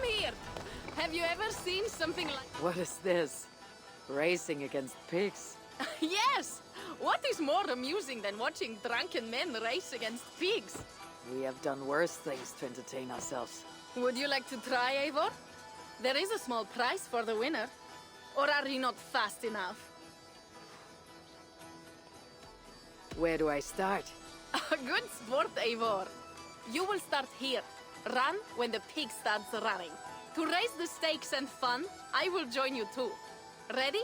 here! Have you ever seen something like... What is this? Racing against pigs? Yes! What is more amusing than watching drunken men race against pigs? We have done worse things to entertain ourselves. Would you like to try, Eivor? There is a small prize for the winner. Or are you not fast enough? Where do I start? Good sport, Eivor. You will start here. Run when the pig starts running. To raise the stakes and fun, I will join you too. Ready?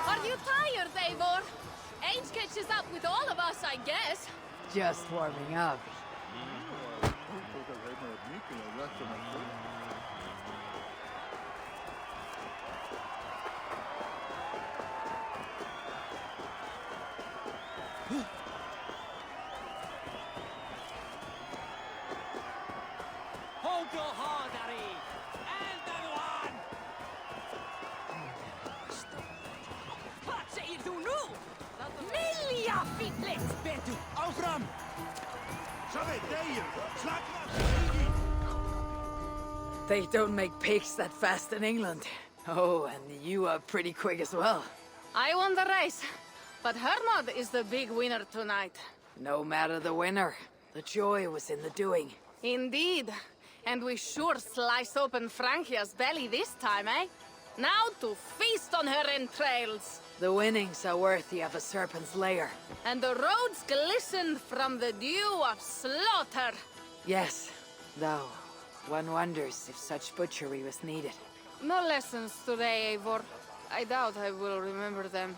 Are you tired, Eivor? Age catches up with all of us, I guess. Just warming up. They don't make pigs that fast in England. Oh, and you are pretty quick as well. I won the race, but Hermod is the big winner tonight. No matter the winner, the joy was in the doing. Indeed. And we sure slice open Francia's belly this time, eh? Now to feast on her entrails. The winnings are worthy of a serpent's lair. And the roads glisten from the dew of slaughter. Yes, though one wonders if such butchery was needed. No lessons today, Eivor. I doubt I will remember them.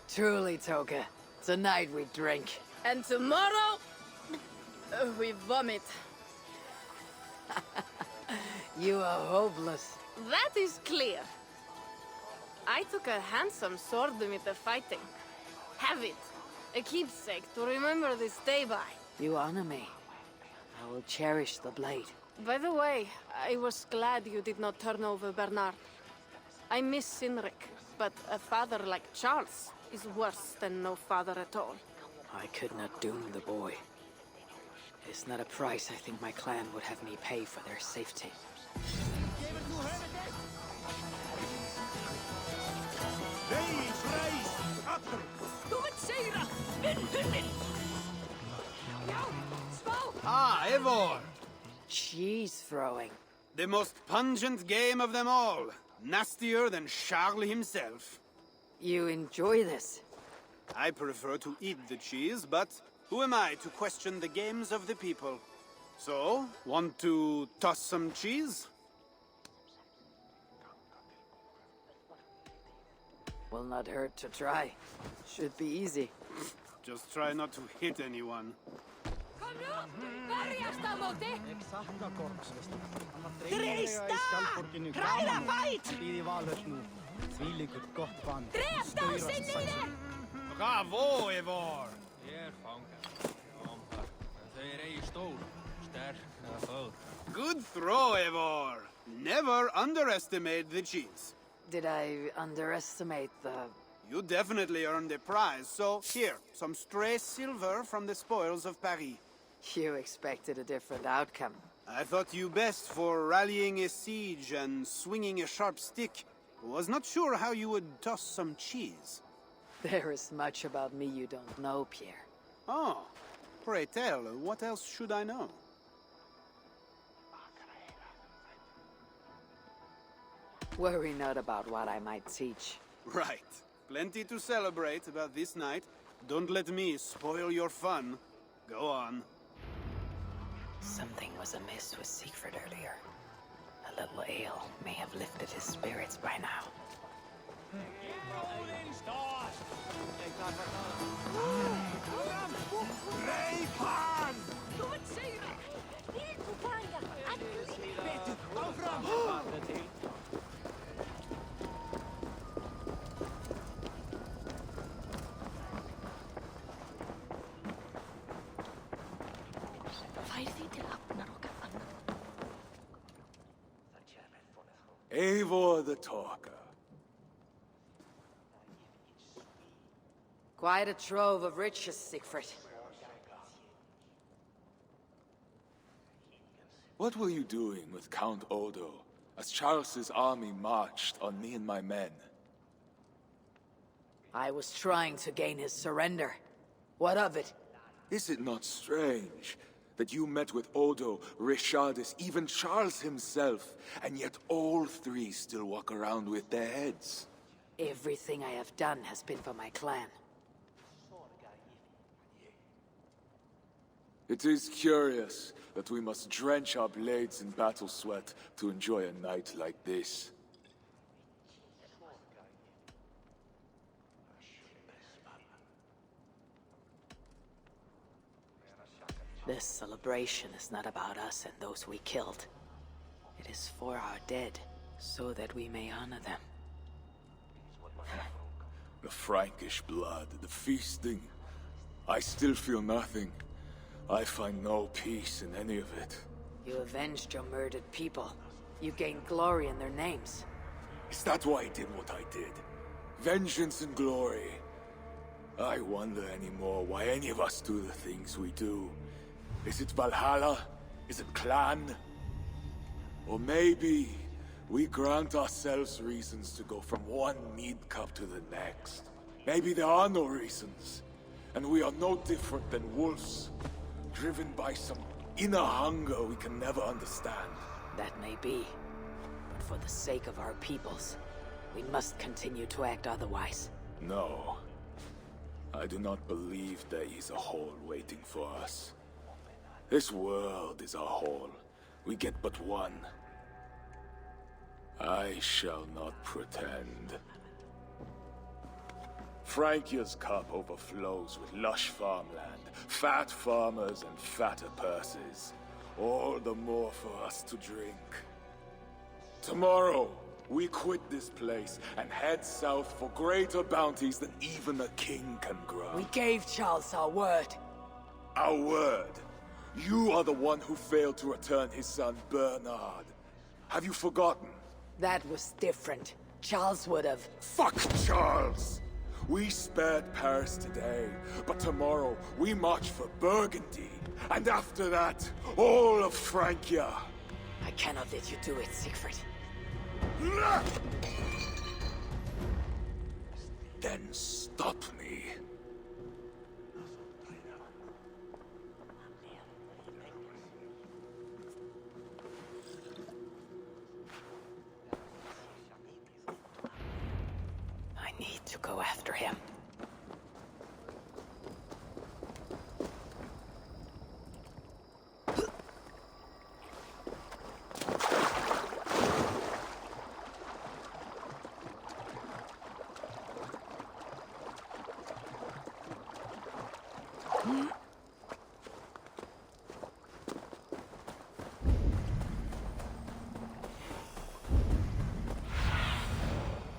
Truly, Toka. Tonight we drink. And tomorrow... we vomit. You are hopeless. That is clear. I took a handsome sword with the fighting. Have it. A keepsake to remember this day by. You honor me. I will cherish the blade. By the way, I was glad you did not turn over Bernard. I miss Sinric, but a father like Charles is worse than no father at all. I could not doom the boy. It's not a price I think my clan would have me pay for their safety. Ah, Eivor! Cheese throwing. The most pungent game of them all. Nastier than Charles himself. You enjoy this? I prefer to eat the cheese, but who am I to question the games of the people? So, want to toss some cheese? Will not hurt to try. Should be easy. Just try not to hit anyone. Bravo, Eivor! Good throw, Eivor. Never underestimate the cheese. Did I underestimate the... You definitely earned a prize, so here, some stray silver from the spoils of Paris. You expected a different outcome. I thought you best for rallying a siege and swinging a sharp stick. Was not sure how you would toss some cheese. There is much about me you don't know, Pierre. Oh, pray tell, what else should I know? Worry not about what I might teach. Right. Plenty to celebrate about this night. Don't let me spoil your fun. Go on. Something was amiss with Siegfried earlier. A little ale may have lifted his spirits by now. Eivor the Talker. Quite a trove of riches, Siegfried. What were you doing with Count Odo as Charles's army marched on me and my men? I was trying to gain his surrender. What of it? Is it not strange that you met with Odo, Richardus, even Charles himself, and yet all three still walk around with their heads? Everything I have done has been for my clan. It is curious that we must drench our blades in battle sweat to enjoy a night like this. This celebration is not about us and those we killed. It is for our dead, so that we may honor them. The Frankish blood, the feasting. I still feel nothing. I find no peace in any of it. You avenged your murdered people. You gained glory in their names. Is that why I did what I did? Vengeance and glory. I wonder anymore why any of us do the things we do. Is it Valhalla? Is it clan? Or maybe we grant ourselves reasons to go from one mead cup to the next. Maybe there are no reasons, and we are no different than wolves, driven by some inner hunger we can never understand. That may be. But for the sake of our peoples, we must continue to act otherwise. No. I do not believe there is a hole waiting for us. This world is a hole. We get but one. I shall not pretend. Francia's cup overflows with lush farmland, fat farmers and fatter purses. All the more for us to drink. Tomorrow, we quit this place and head south for greater bounties than even a king can grant. We gave Charles our word. Our word? You are the one who failed to return his son, Bernard. Have you forgotten? That was different. Charles would have... Fuck Charles! We spared Paris today, but tomorrow we march for Burgundy. And after that, all of Francia. I cannot let you do it, Siegfried. Then stop me. I need to go after him.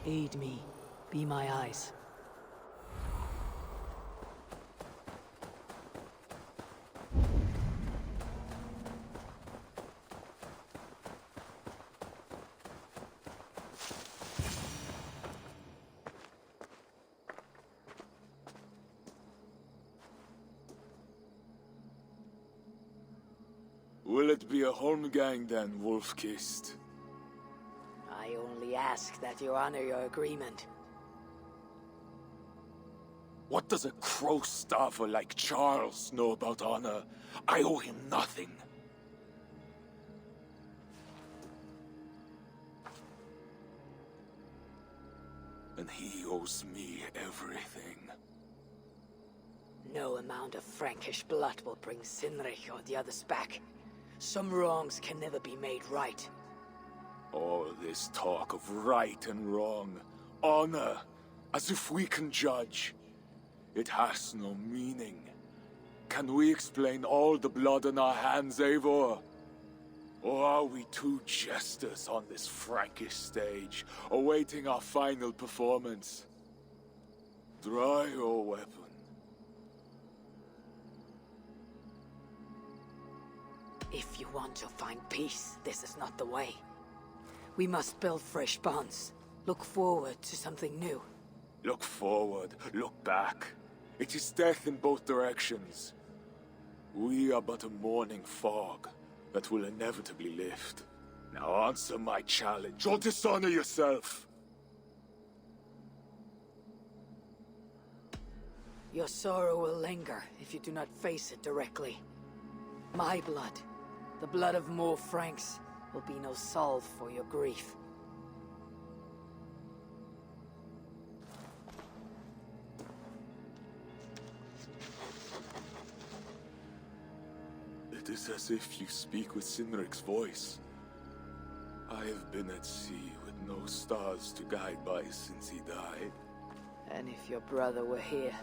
Aid me. Be my eyes. Will it be a Holmgang then, Wolf-Kissed? I only ask that you honor your agreement. What does a crow-starver like Charles know about honor? I owe him nothing. And he owes me everything. No amount of Frankish blood will bring Sinrich or the others back. Some wrongs can never be made right. All this talk of right and wrong, honor, as if we can judge. It has no meaning. Can we explain all the blood on our hands, Eivor? Or are we two jesters on this Frankish stage, awaiting our final performance? Draw your weapon. If you want to find peace, this is not the way. We must build fresh bonds. Look forward to something new. Look forward, look back. It is death in both directions. We are but a morning fog that will inevitably lift. Now answer my challenge, or dishonor yourself! Your sorrow will linger if you do not face it directly. My blood, the blood of more Franks, will be no salve for your grief. It is as if you speak with Sinric's voice. I have been at sea with no stars to guide by since he died. And if your brother were here,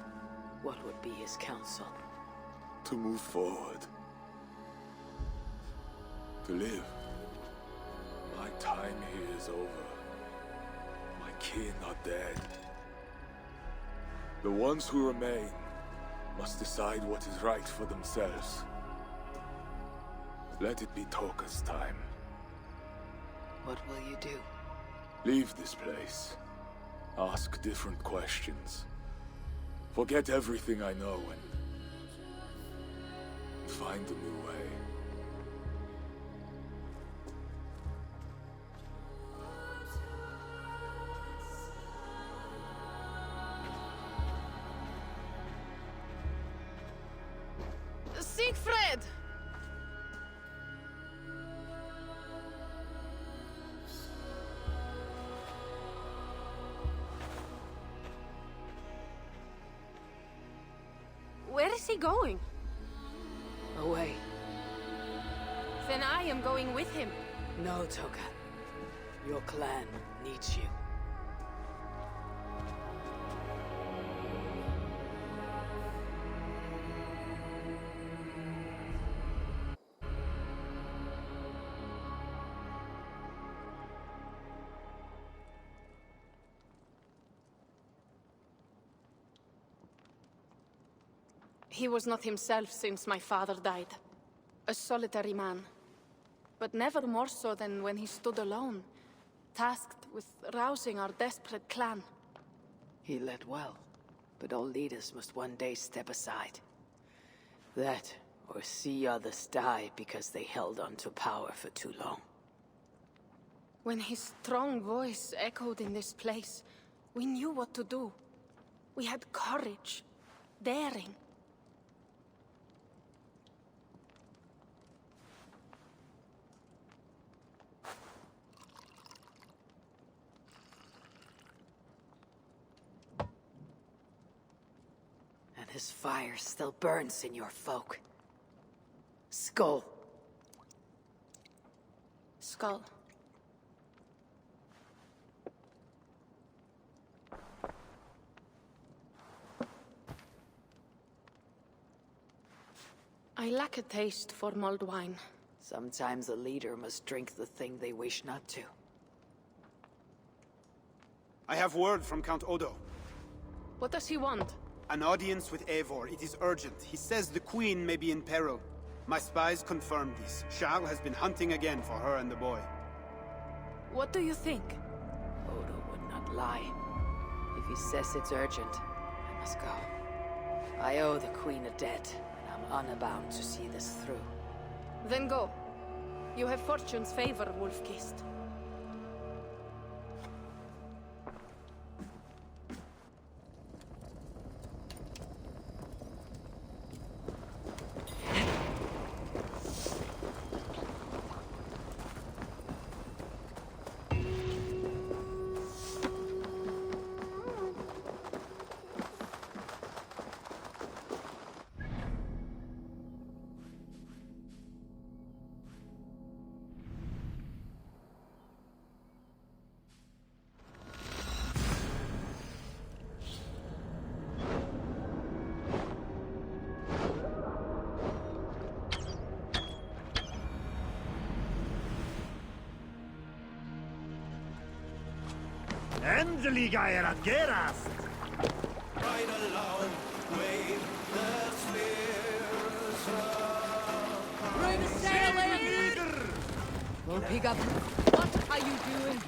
what would be his counsel? To move forward. To live. My time here is over. My kin are dead. The ones who remain must decide what is right for themselves. Let it be Toka's time. What will you do? Leave this place. Ask different questions. Forget everything I know and find a new way. Siegfried! Where is he going? Away. Then I am going with him. No, Toka. Your clan needs you. He was not himself since my father died. A solitary man. But never more so than when he stood alone, tasked with rousing our desperate clan. He led well, but all leaders must one day step aside. That, or see others die because they held on to power for too long. When his strong voice echoed in this place, we knew what to do. We had courage, daring. And his fire still burns in your folk. Skull. Skull. I lack a taste for mulled wine. Sometimes a leader must drink the thing they wish not to. I have word from Count Odo. What does he want? An audience with Eivor. It is urgent. He says the Queen may be in peril. My spies confirm this. Charles has been hunting again for her and the boy. What do you think? Odo would not lie. If he says it's urgent, I must go. I owe the Queen a debt, and I'm unbound to see this through. Then go. You have fortune's favor, Wolf-Kissed. Endelig er at gerast! Ride along, wave the spears up. Run a sail in! We'll pick up. What are you doing?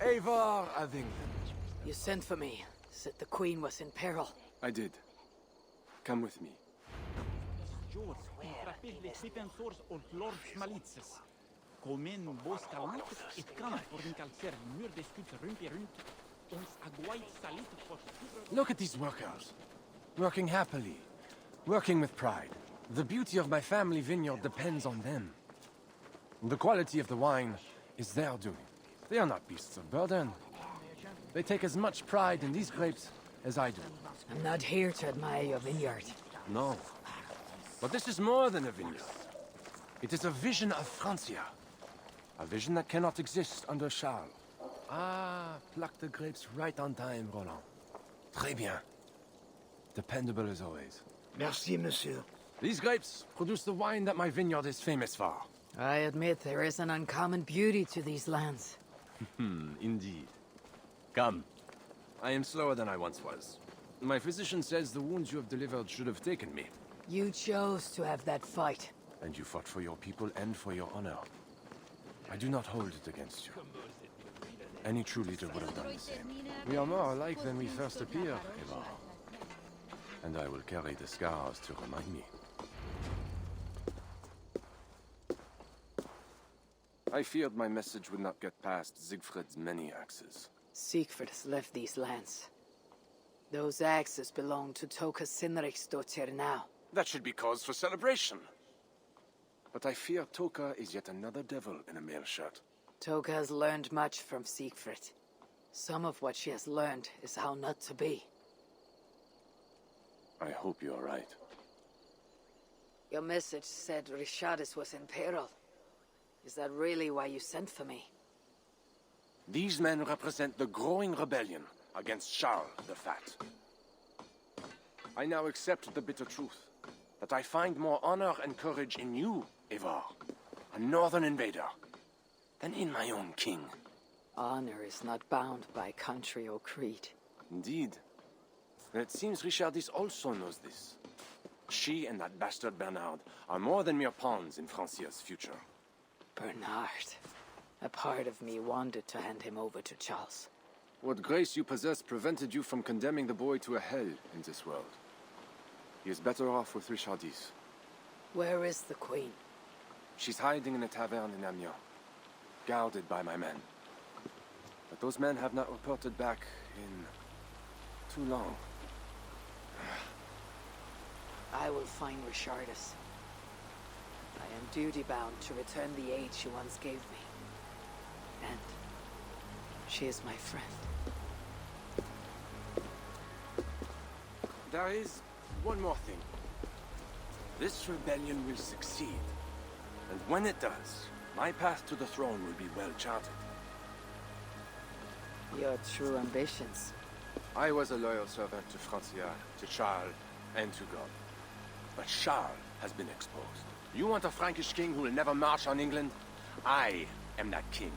Eivor of England. You sent for me. Said the Queen was in peril. I did. Come with me. Look at these workers. Working happily. Working with pride. The beauty of my family vineyard depends on them. The quality of the wine is their doing. They are not beasts of burden. They take as much pride in these grapes as I do. I'm not here to admire your vineyard. No. But this is more than a vineyard. It is a vision of Francia. A vision that cannot exist under Charles. Ah, pluck the grapes right on time, Roland. Très bien. Dependable as always. Merci, monsieur. These grapes produce the wine that my vineyard is famous for. I admit there is an uncommon beauty to these lands. Indeed. Come. I am slower than I once was. My physician says the wounds you have delivered should have taken me. You chose to have that fight. And you fought for your people and for your honor. I do not hold it against you. Any true leader would have done the same. We are more alike than we first appear, Eivor. And I will carry the scars to remind me. I feared my message would not get past Siegfried's many axes. Siegfried has left these lands. Those axes belong to Toka Sinriksdottir now. That should be cause for celebration. But I fear Toka is yet another devil in a mail shirt. Toka has learned much from Siegfried. Some of what she has learned is how not to be. I hope you're right. Your message said Richardis was in peril. Is that really why you sent for me? These men represent the growing rebellion against Charles the Fat. I now accept the bitter truth that I find more honor and courage in you, Eivor, a northern invader, than in my own king. Honor is not bound by country or creed. Indeed. And it seems Richardis also knows this. She and that bastard Bernard are more than mere pawns in Francia's future. Bernard. A part of me wanted to hand him over to Charles. What grace you possess prevented you from condemning the boy to a hell in this world. He is better off with Richardis. Where is the Queen? She's hiding in a tavern in Amiens, guarded by my men. But those men have not reported back in too long. I will find Richardis. I am duty-bound to return the aid she once gave me. And she is my friend. There is one more thing. This rebellion will succeed. And when it does, my path to the throne will be well charted. Your true ambitions. I was a loyal servant to Francia, to Charles, and to God. But Charles has been exposed. You want a Frankish king who will never march on England? I am that king.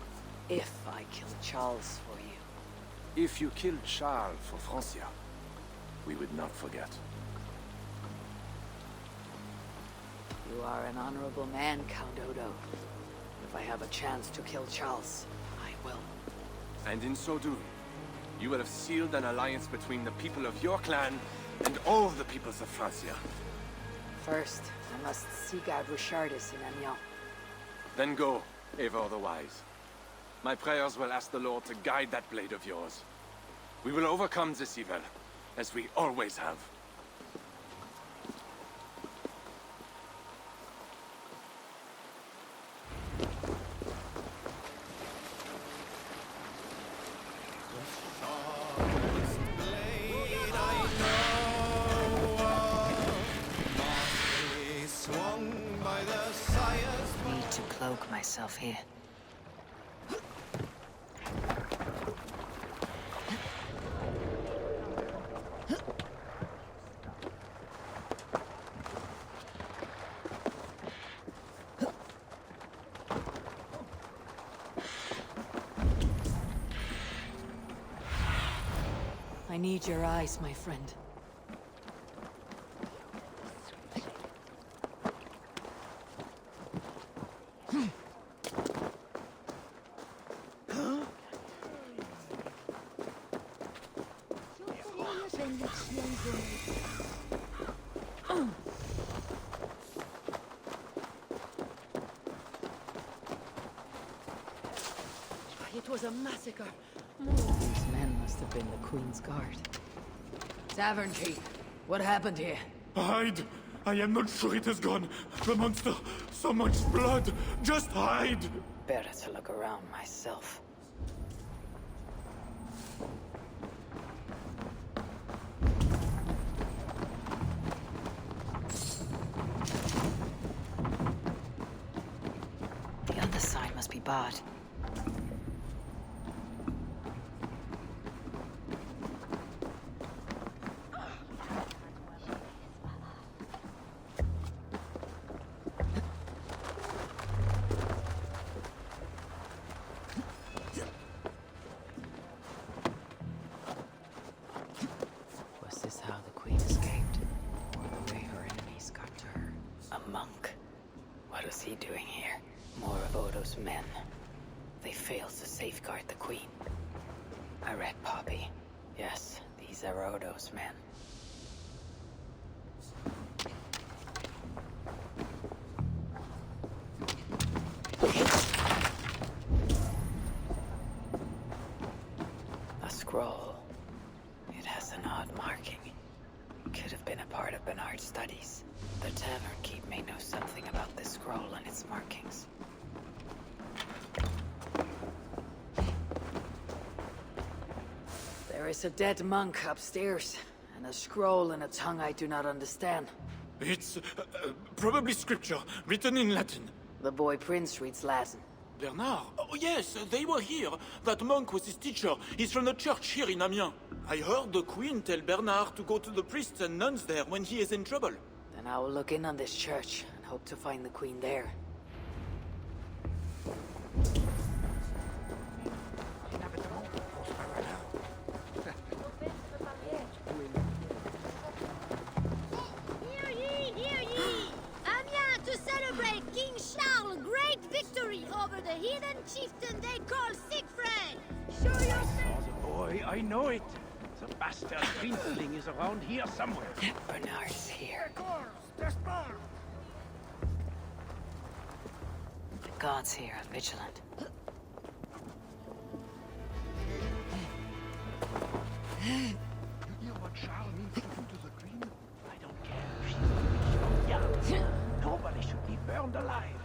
If I kill Charles for you. If you killed Charles for Francia, we would not forget. You are an honorable man, Count Odo. If I have a chance to kill Charles, I will. And in so doing, you will have sealed an alliance between the people of your clan and all the peoples of Francia. First, I must seek out Richardis in Amiens. Then go, Eivor the Wise. My prayers will ask the Lord to guide that blade of yours. We will overcome this evil, as we always have. Swung by the side. myself here. I need your eyes, my friend. It was a massacre. These men must have been the Queen's Guard. Tavern Chief, what happened here? Hide! I am not sure it has gone. The monster, so much blood. Just hide! Better to look around myself. The other side must be barred. Was this how the Queen escaped? Or the way her enemies got to her? A monk? What was he doing here? More of Odo's men. They failed to safeguard the Queen. I read Poppy. Yes, these are Odo's men. A scroll. It has an odd marking. Could have been a part of Bernard's studies. The tavern keep may know something about this scroll and its markings. There is a dead monk upstairs, and a scroll in a tongue I do not understand. It's probably scripture, written in Latin. The boy Prince reads Latin. Bernard? Oh yes, they were here. That monk was his teacher. He's from the church here in Amiens. I heard the Queen tell Bernard to go to the priests and nuns there when he is in trouble. Then I will look in on this church, and hope to find the Queen there. Hear ye, hear ye! Amiens to celebrate King Charles' great victory over the heathen chieftain they call Siegfried! Show yourself! Oh, the boy, I know it. The bastard Princeling is around here somewhere. Bernard is here. The gods here are vigilant. You hear what Charles means to do to the Queen? I don't care if she's young. Nobody should be burned alive.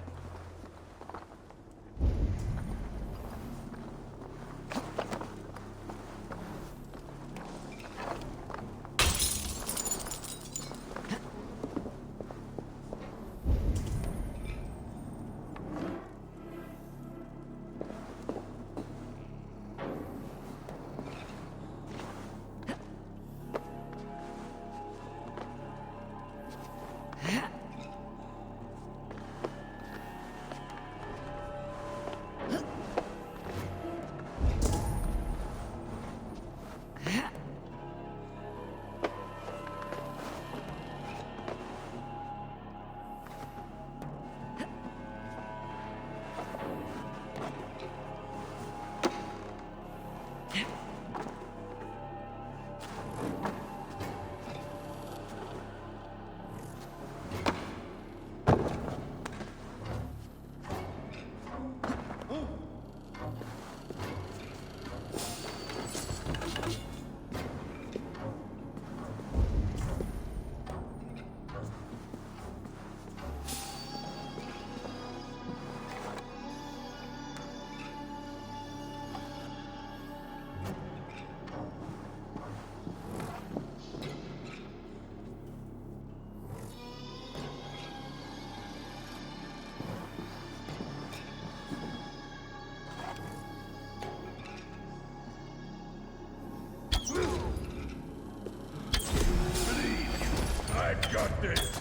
justice!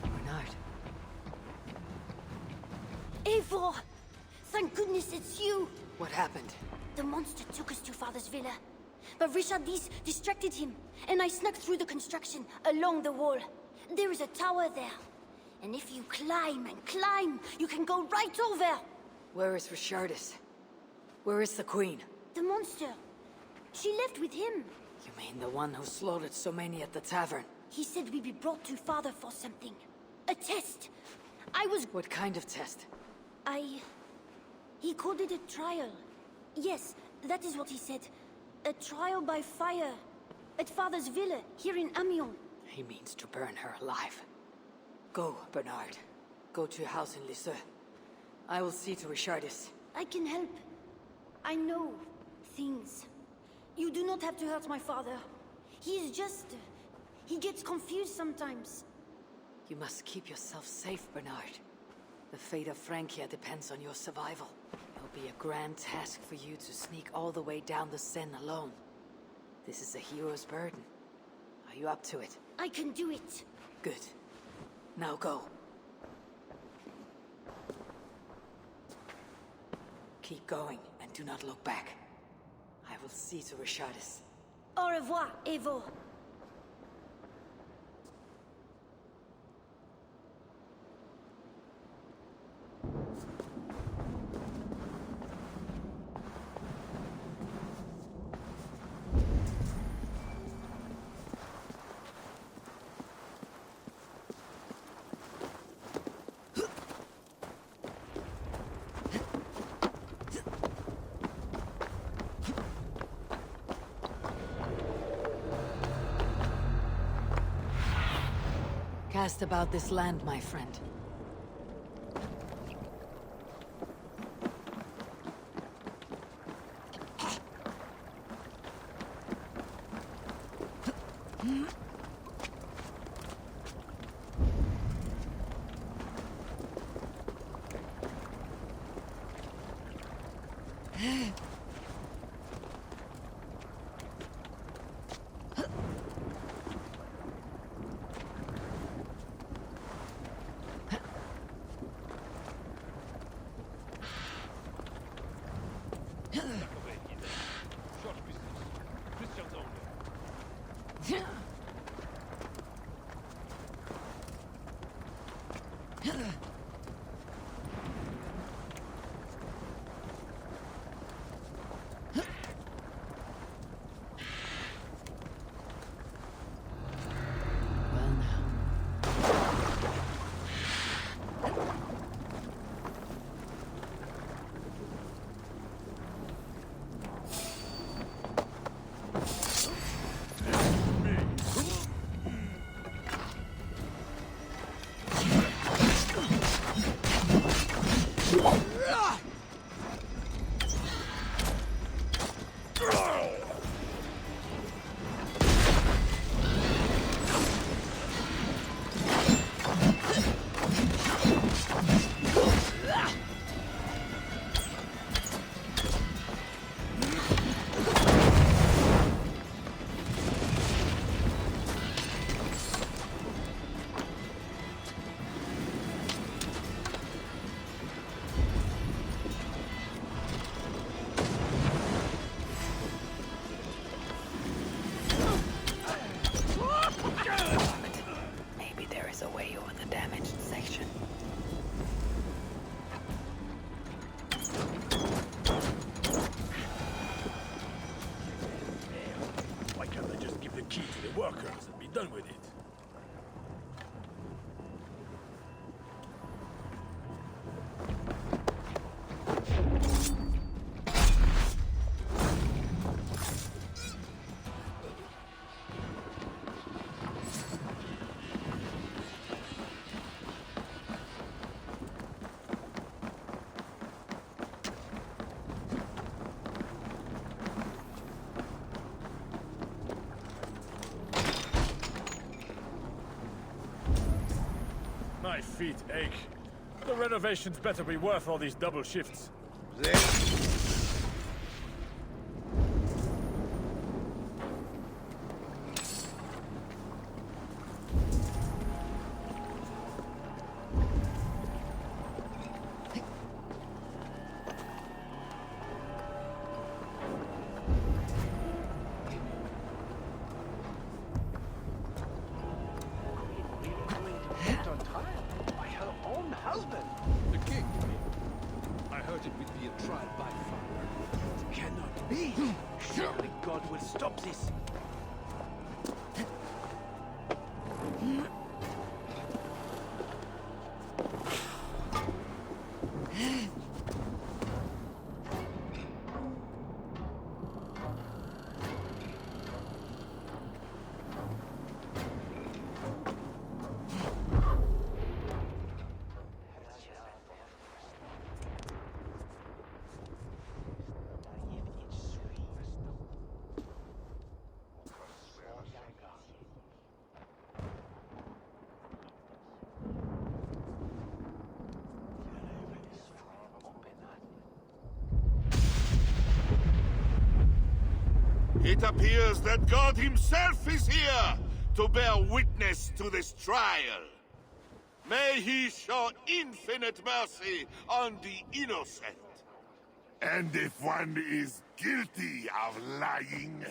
Bernard. Eivor! Thank goodness it's you! What happened? The monster took us to Father's villa. But Richard distracted him, and I snuck through the construction, along the wall. There is a tower there. And if you climb and climb, you can go right over! Where is Richardis? Where is the Queen? The monster. She left with him. You mean the one who slaughtered so many at the tavern? He said we'd be brought to Father for something. A test. I was... What kind of test? He called it a trial. Yes, that is what he said. A trial by fire. At Father's villa, here in Amiens. He means to burn her alive. Go, Bernard. Go to your house in Lisieux. I will see to Richardis. I can help. I know things. You do not have to hurt my father. He is just... he gets confused sometimes. You must keep yourself safe, Bernard. The fate of Francia depends on your survival. It'll be a grand task for you to sneak all the way down the Seine alone. This is a hero's burden. Are you up to it? I can do it. Good. Now go. Keep going, and do not look back. I will see to Richardis. Au revoir, Eivor. Cast about this land, my friend. workers and be done with it. feet ache. The renovations better be worth all these double shifts. Left on trial by her own husband. The king. I heard it would be a trial by fire. It cannot be. Surely God will stop this. It appears that God himself is here to bear witness to this trial. May he show infinite mercy on the innocent. And if one is guilty of lying,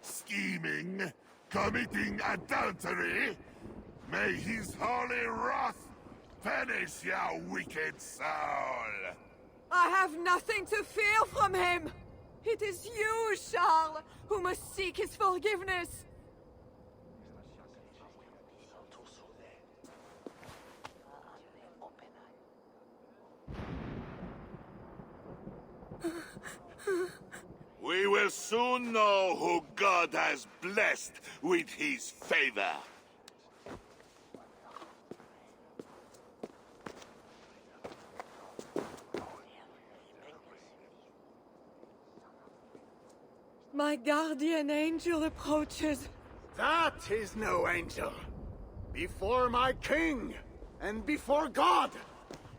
scheming, committing adultery, may his holy wrath punish your wicked soul. I have nothing to fear from him! It is you, Charles, who must seek his forgiveness! We will soon know who God has blessed with his favor. My guardian angel approaches. That is no angel. Before my king, and before God,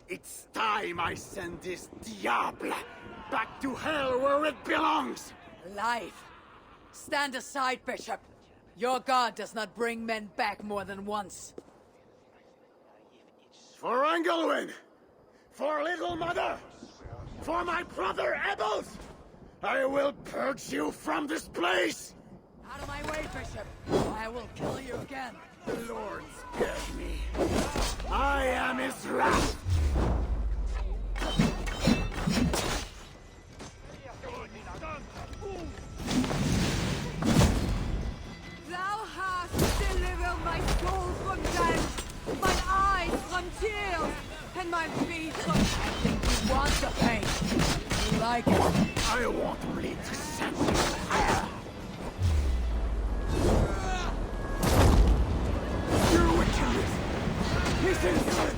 it's time I send this diable back to hell where it belongs. Life. Stand aside, Bishop. Your God does not bring men back more than once. For Engelwin! For Little Mother! For my brother Ebbels! I will purge you from this place! Out of my way, Bishop. Or I will kill you again. The Lord spared me. I am his wrath! Thou hast delivered my soul from death, mine eyes from tears, and my feet from... I think you want the pain. You like it. I won't bleed to send you to hell! Your wickedness is infinite!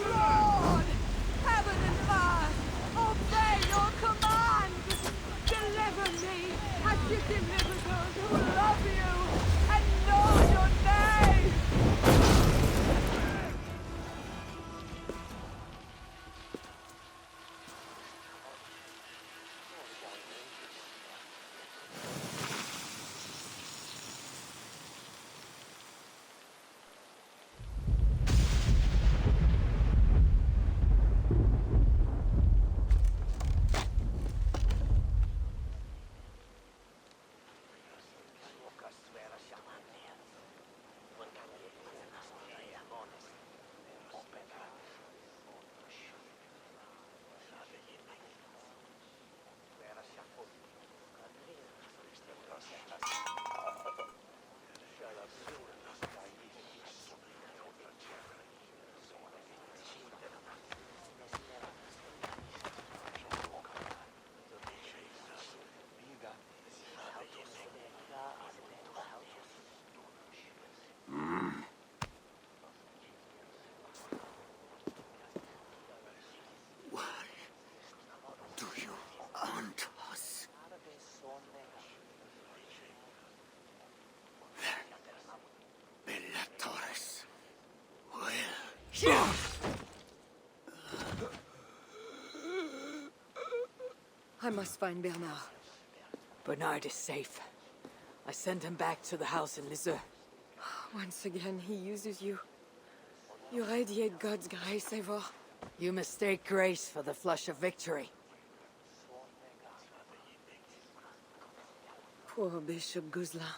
Lord! Heaven and earth! Obey your command! Deliver me as you deliver those who love you and know your name! I must find Bernard. Bernard is safe. I sent him back to the house in Lisieux. Once again, he uses you. You radiate God's grace, Eivor. You mistake grace for the flush of victory. Poor Bishop Guzla.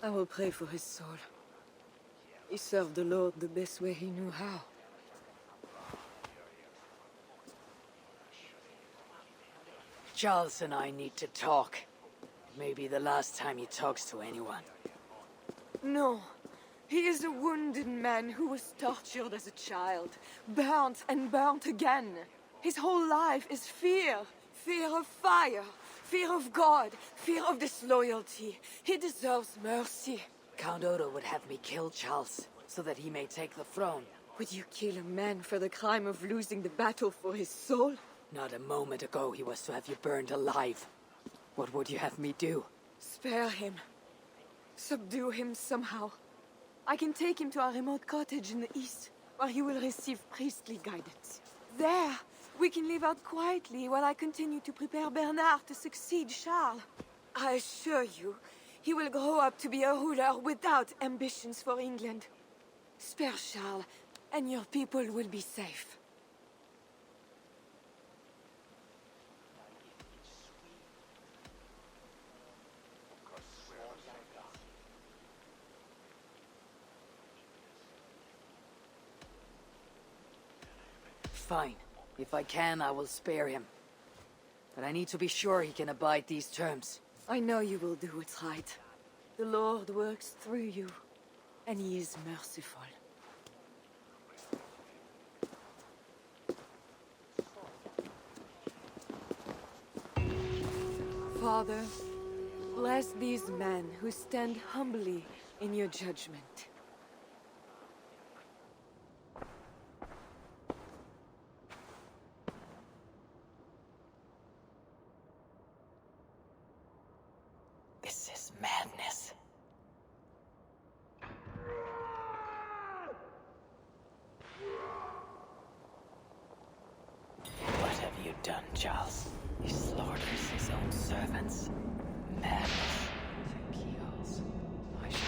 I will pray for his soul. He served the Lord the best way he knew how. Charles and I need to talk. Maybe the last time he talks to anyone. No. He is a wounded man who was tortured as a child. Burnt and burnt again. His whole life is fear. Fear of fire. Fear of God. Fear of disloyalty. He deserves mercy. Count Odo would have me kill Charles, so that he may take the throne. Would you kill a man for the crime of losing the battle for his soul? Not a moment ago he was to have you burned alive. What would you have me do? Spare him. Subdue him somehow. I can take him to our remote cottage in the east, where he will receive priestly guidance. There, we can live out quietly while I continue to prepare Bernard to succeed Charles. I assure you, he will grow up to be a ruler without ambitions for England. Spare Charles, and your people will be safe. Fine. If I can, I will spare him. But I need to be sure he can abide these terms. I know you will do what's right. The Lord works through you, and he is merciful. Father, bless these men who stand humbly in your judgment. This is madness. What have you done, Charles? He slaughters his own servants. Madness. The keels. I should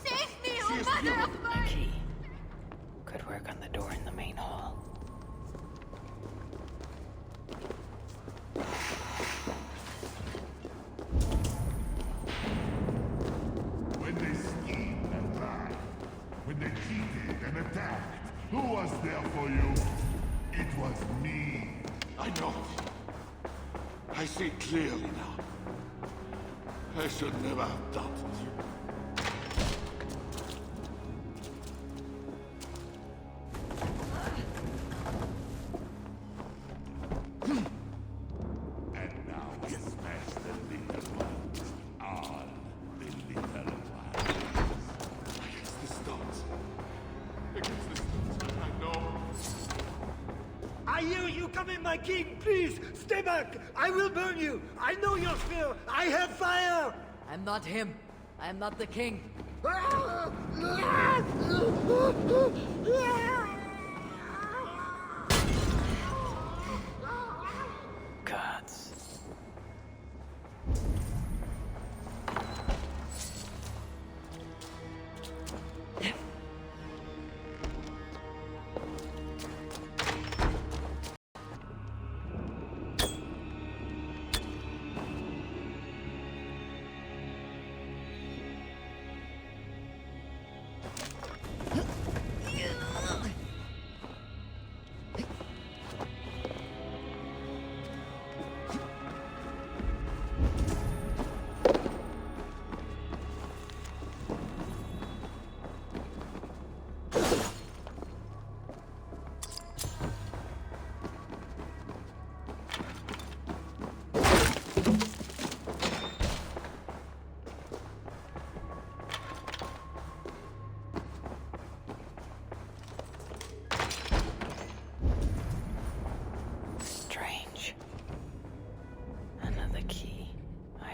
Save me, oh mother of a key. Could work on the door in the main hall. When they schemed and lied, when they cheated and attacked, who was there for you? It was me. I know. I see clearly now. I should never have doubted you. And now we smash the little ones. All the little ones. Against the stones. Against the stones, I know. I hear you coming, my king! Please, stay back! I will burn you! I know your fear! I have fire! I'm not him. I am not the king. Gods.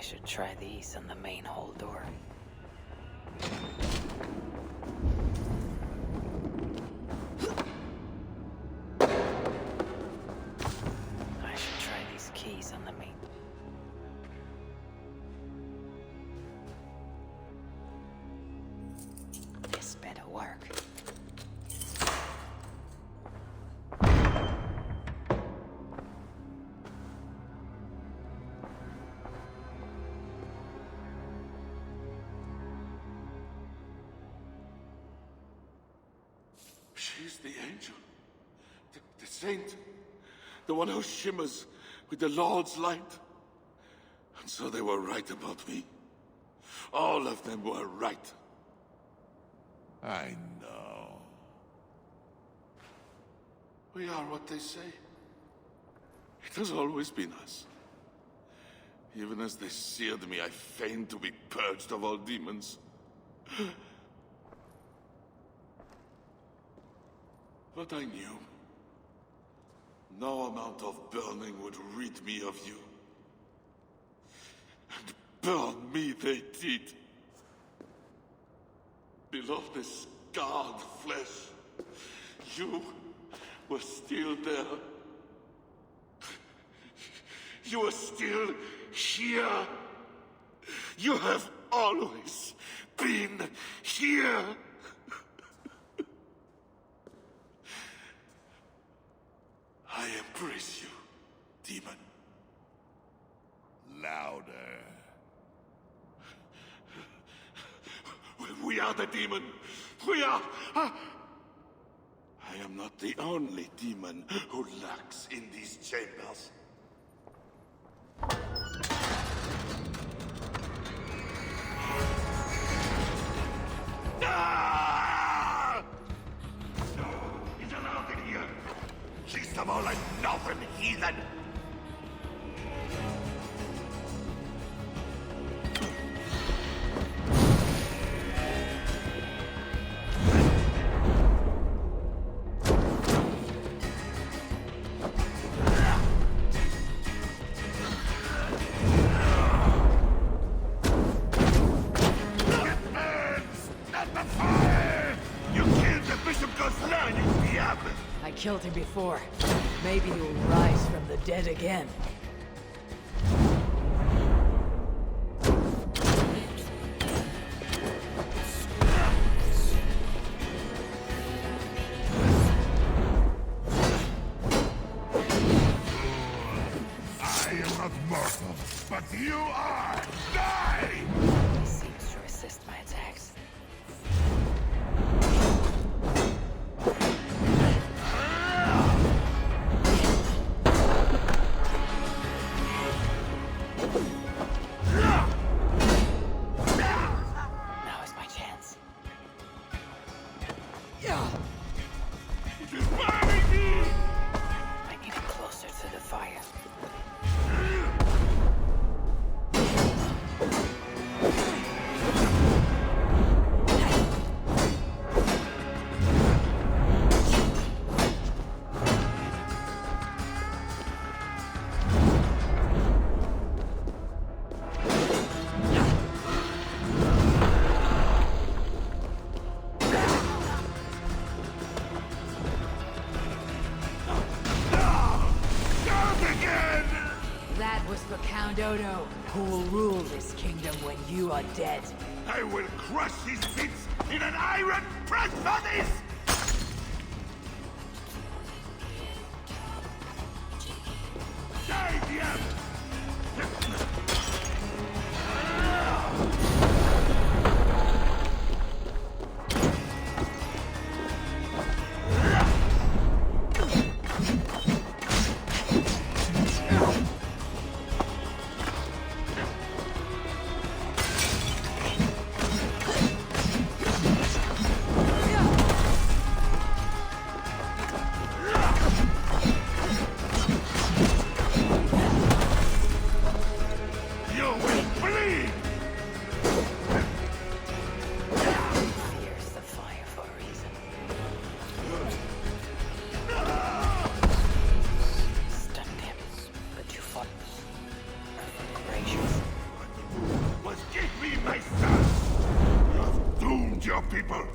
should try these on the main hall door. I should try these keys on the main. This better work. She's the angel. The saint. The one who shimmers with the Lord's light. And so they were right about me. All of them were right. I know. We are what they say. It has always been us. Even as they seared me, I feigned to be purged of all demons. But I knew. No amount of burning would rid me of you. And burn me they did. Below the scarred flesh, you were still there. You are still here. You have always been here. I embrace you, demon. Louder. We are the demon. We are... I am not the only demon who lurks in these chambers. Ah! No, he's allowed in here. Least of all, I'm nothing, heathen. I killed him before. Maybe he'll rise from the dead again. I am not mortal, but you are! Die! He seems to resist my attacks. Dodo, who will rule this kingdom when you are dead. I will crush his feet in an iron press furnace! Die, diable! people!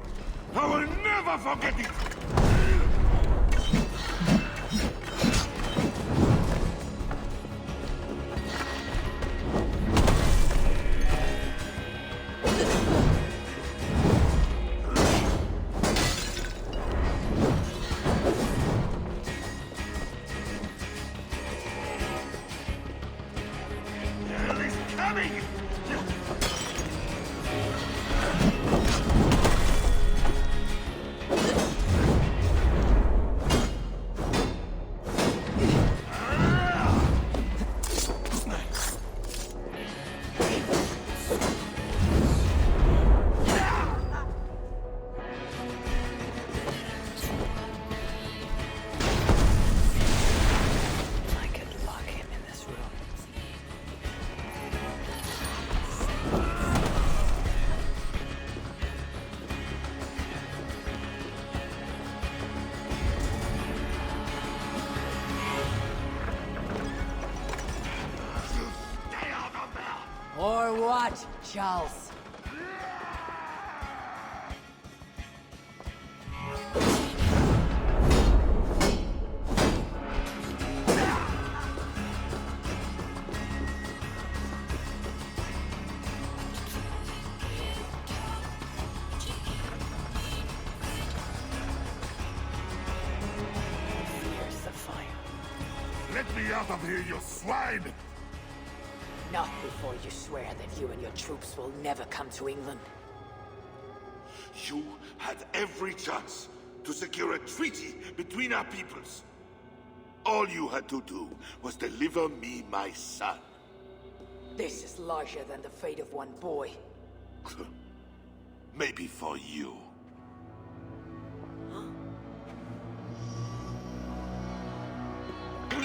I will never forget it! Hell is coming! I could lock him in this room. Stay out of there! Or what, Charles? Fears the fire. Let me out of here, you swine! Not before you swear that you and your troops will never come to England. You had every chance to secure a treaty between our peoples. All you had to do was deliver me my son. This is larger than the fate of one boy. Maybe for you.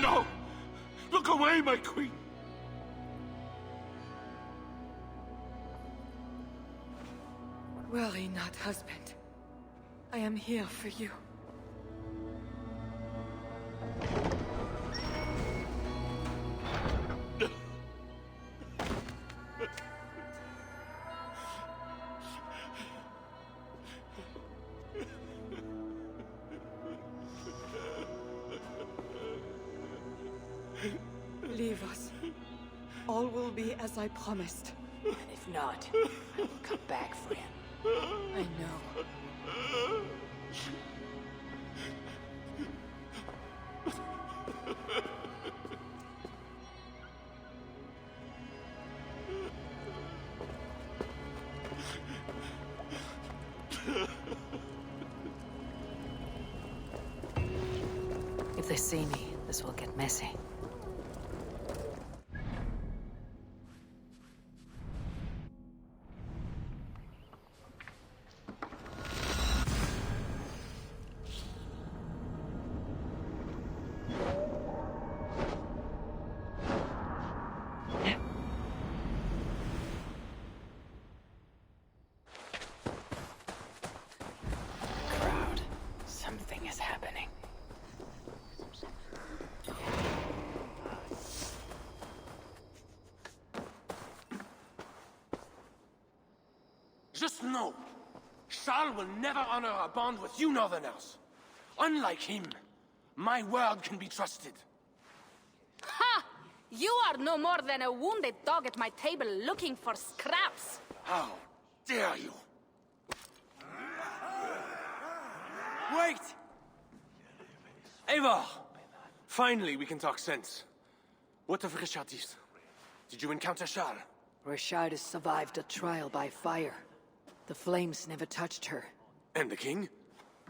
No! Look away, my queen! Worry not, husband. I am here for you. Leave us. All will be as I promised. And if not, I will come back for him. I know. If they see me, this will get messy. Crowd. Something is happening. Just know, Charles will never honor a bond with you Northerners. Unlike him, my word can be trusted. Ha! You are no more than a wounded dog at my table looking for scraps. How dare you? Wait! Eivor! Finally, we can talk sense. What of Richardis? Did you encounter Charles? Richard has survived a trial by fire. The flames never touched her. And the king?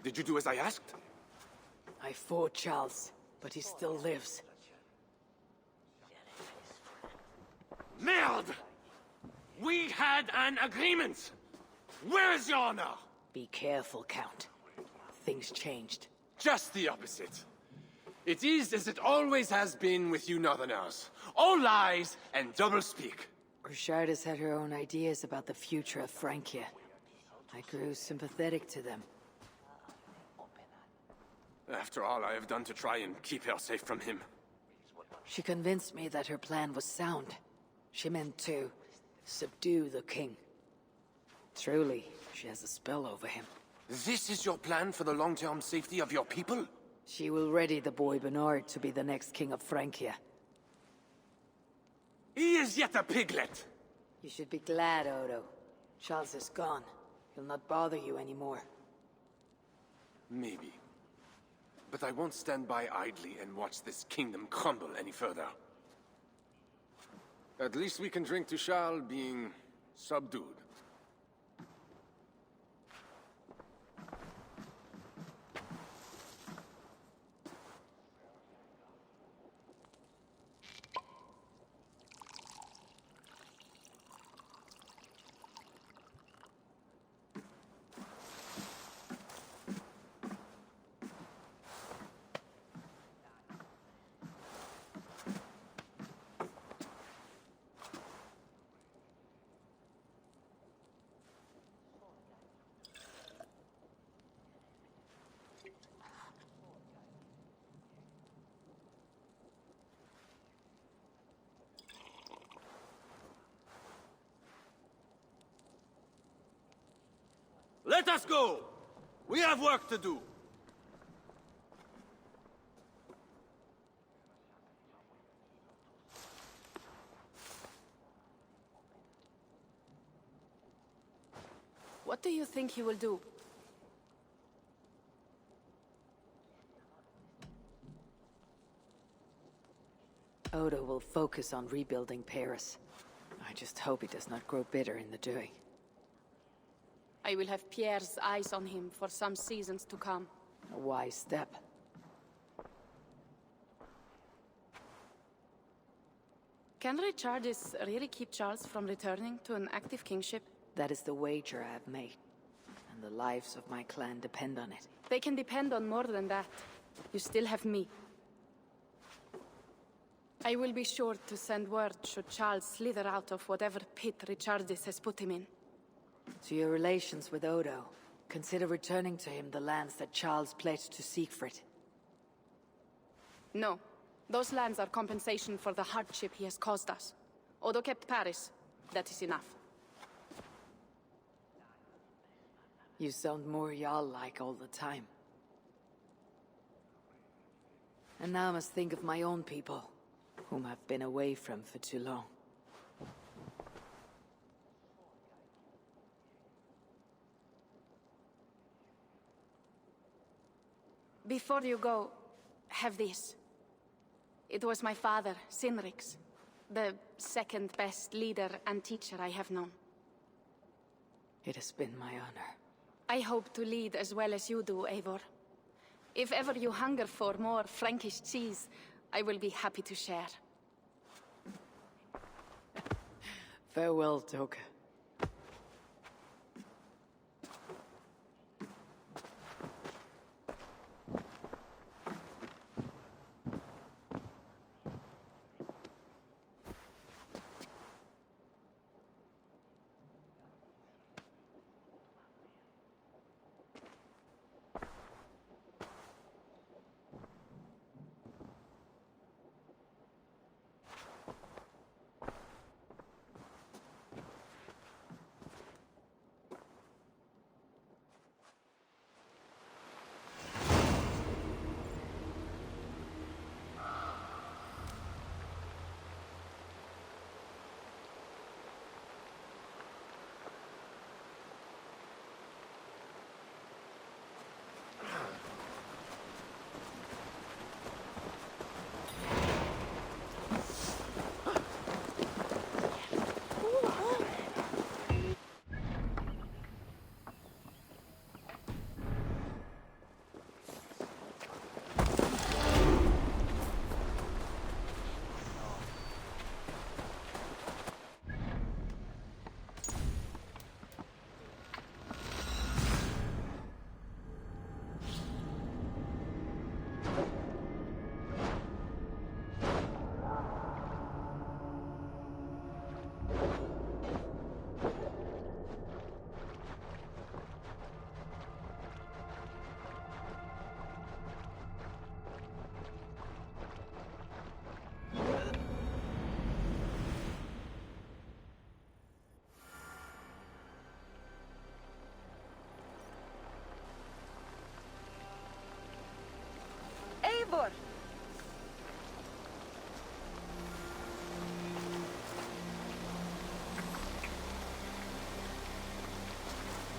Did you do as I asked? I fought Charles, but he still lives. Merde! We had an agreement! Where is your honor? Be careful, Count. Things changed. Just the opposite. It is as it always has been with you Northerners. All lies and doublespeak. Richard has had her own ideas about the future of Francia. I grew sympathetic to them. After all I have done to try and keep her safe from him. She convinced me that her plan was sound. She meant to subdue the king. Truly, she has a spell over him. This is your plan for the long-term safety of your people? She will ready the boy Bernard to be the next king of Francia. He is yet a piglet! You should be glad, Odo. Charles is gone. He'll not bother you anymore. Maybe. But I won't stand by idly and watch this kingdom crumble any further. At least we can drink to Charles being subdued. Let us go! We have work to do! What do you think he will do? Odo will focus on rebuilding Paris. I just hope he does not grow bitter in the doing. I will have Pierre's eyes on him for some seasons to come. A wise step. Can Richardis really keep Charles from returning to an active kingship? That is the wager I have made. And the lives of my clan depend on it. They can depend on more than that. You still have me. I will be sure to send word should Charles slither out of whatever pit Richardis has put him in. To your relations with Odo, consider returning to him the lands that Charles pledged to Siegfried. No. Those lands are compensation for the hardship he has caused us. Odo kept Paris. That is enough. You sound more Jarl-like all the time. And now I must think of my own people, whom I've been away from for too long. Before you go, have this. It was my father, Sinrix, the second best leader and teacher I have known. It has been my honor. I hope to lead as well as you do, Eivor. If ever you hunger for more Frankish cheese, I will be happy to share. Farewell, Toka.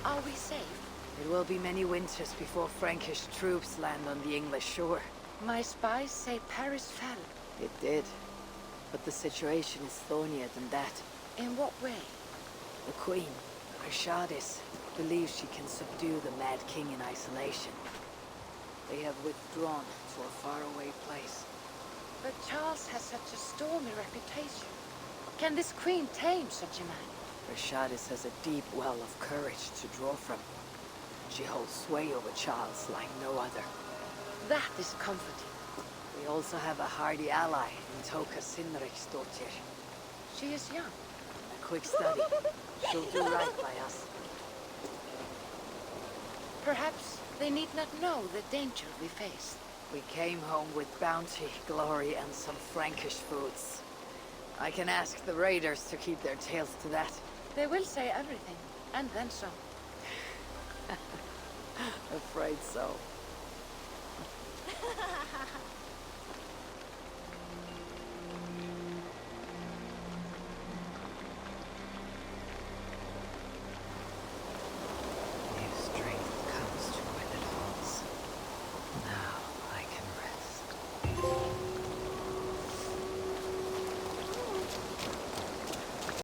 Are we safe? It will be many winters before Frankish troops land on the English shore. My spies say Paris fell. It did. But the situation is thornier than that. In what way? The Queen, Rashadis, believes she can subdue the Mad King in isolation. They have withdrawn to a faraway place. But Charles has such a stormy reputation. Can this queen tame such a man? Rashadis has a deep well of courage to draw from. She holds sway over Charles like no other. That is comforting. We also have a hardy ally in Toka Sinriksdottir. She is young. A quick study. She'll do right by us. Perhaps they need not know the danger we face. We came home with bounty, glory, and some Frankish foods. I can ask the raiders to keep their tails to that. They will say everything, and then some. Afraid so.